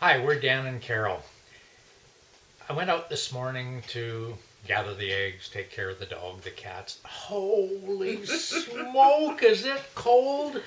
Hi, we're Dan and Carol. I went out this morning to gather the eggs, take care of the dog, the cats. Holy smoke, is it cold?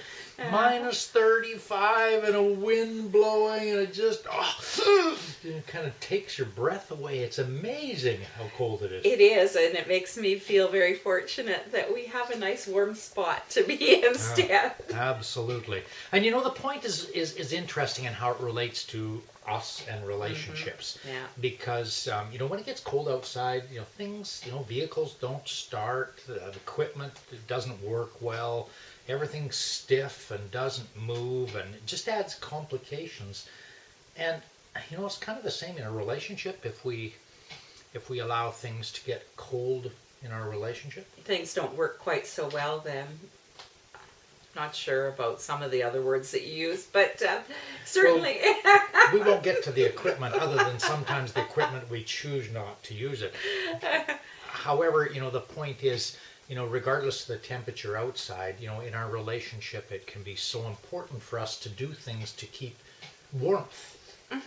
Minus 35 and a wind blowing, and it kind of takes your breath away. It's amazing how cold it is. It is, and it makes me feel very fortunate that we have a nice warm spot to be in still. Absolutely. And the point is interesting in how it relates to us and relationships. Yeah. Because, when it gets cold outside, things, vehicles don't start, the equipment doesn't work well, everything's stiff and doesn't move, and it just adds complications. And, it's kind of the same in a relationship. If we allow things to get cold in our relationship, Things don't work quite so well then. Not sure about some of the other words that you use, but certainly. We won't get to the equipment other than sometimes the equipment we choose not to use it. However, the point is, regardless of the temperature outside, in our relationship, it can be so important for us to do things to keep warmth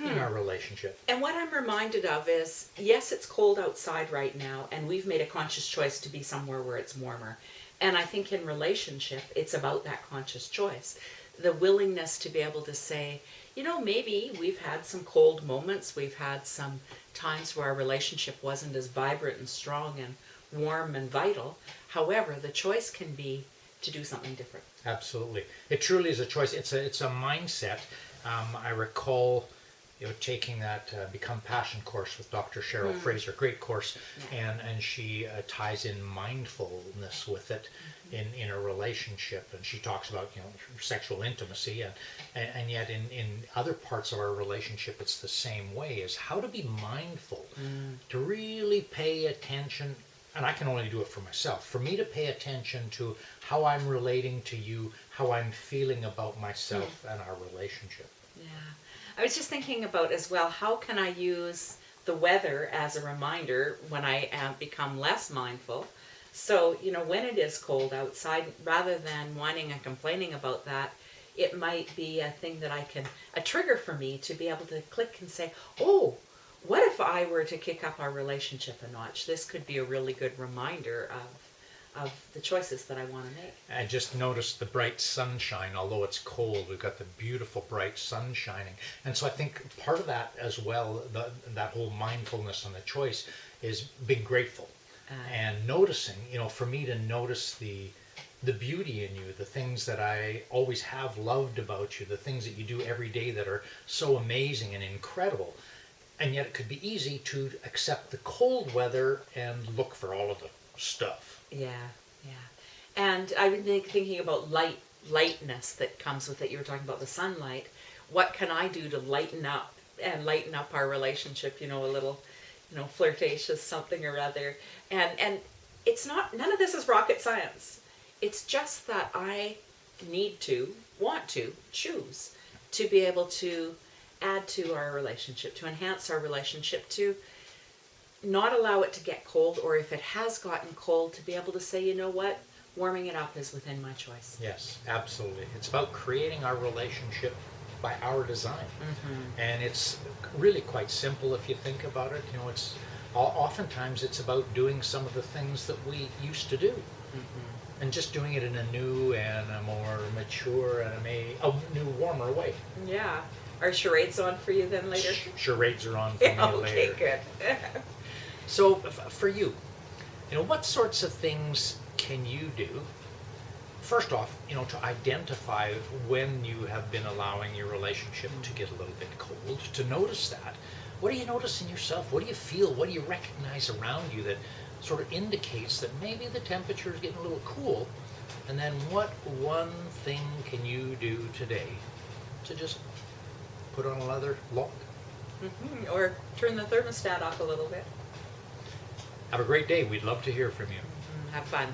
in our relationship. And what I'm reminded of is, yes, it's cold outside right now, and we've made a conscious choice to be somewhere where it's warmer. And I think in relationship, it's about that conscious choice. The willingness to be able to say, maybe we've had some cold moments. We've had some times where our relationship wasn't as vibrant and strong and warm and vital. However, the choice can be to do something different. Absolutely. It truly is a choice. It's a mindset. I recall taking that Become Passion course with Dr. Cheryl Fraser, great course, and she ties in mindfulness with it in a relationship, and she talks about sexual intimacy, and yet in other parts of our relationship it's the same way, is how to be mindful, to really pay attention. And I can only do it for myself. For me to pay attention to how I'm relating to you, how I'm feeling about myself and our relationship. Yeah. I was just thinking about as well, how can I use the weather as a reminder when I become less mindful? So, when it is cold outside, rather than whining and complaining about that, it might be a thing that a trigger for me to be able to click and say, oh, what if I were to kick up our relationship a notch? This could be a really good reminder of the choices that I want to make. I just noticed the bright sunshine. Although it's cold, we've got the beautiful bright sun shining. And so I think part of that as well, that whole mindfulness and the choice, is being grateful and noticing, for me to notice the beauty in you, the things that I always have loved about you, the things that you do every day that are so amazing and incredible. And yet it could be easy to accept the cold weather and look for all of the stuff. Yeah. And I've been thinking about lightness that comes with it. You were talking about the sunlight. What can I do to lighten up our relationship? A little, flirtatious something or other. And it's none of this is rocket science. It's just that I want to choose to be able to add to our relationship, to enhance our relationship, to not allow it to get cold, or if it has gotten cold, to be able to say, what, warming it up is within my choice. Yes, absolutely. It's about creating our relationship by our design. And it's really quite simple if you think about it. Oftentimes it's about doing some of the things that we used to do. And just doing it in a new and a more mature and a new, warmer way. Yeah. Are charades on for you then later? Charades are on for me later. Okay, good. So for you, what sorts of things can you do? First off, to identify when you have been allowing your relationship to get a little bit cold, to notice that. What do you notice in yourself? What do you feel? What do you recognize around you that sort of indicates that maybe the temperature is getting a little cool? And then what one thing can you do today to just put on another log? Or turn the thermostat off a little bit. Have a great day. We'd love to hear from you. Have fun.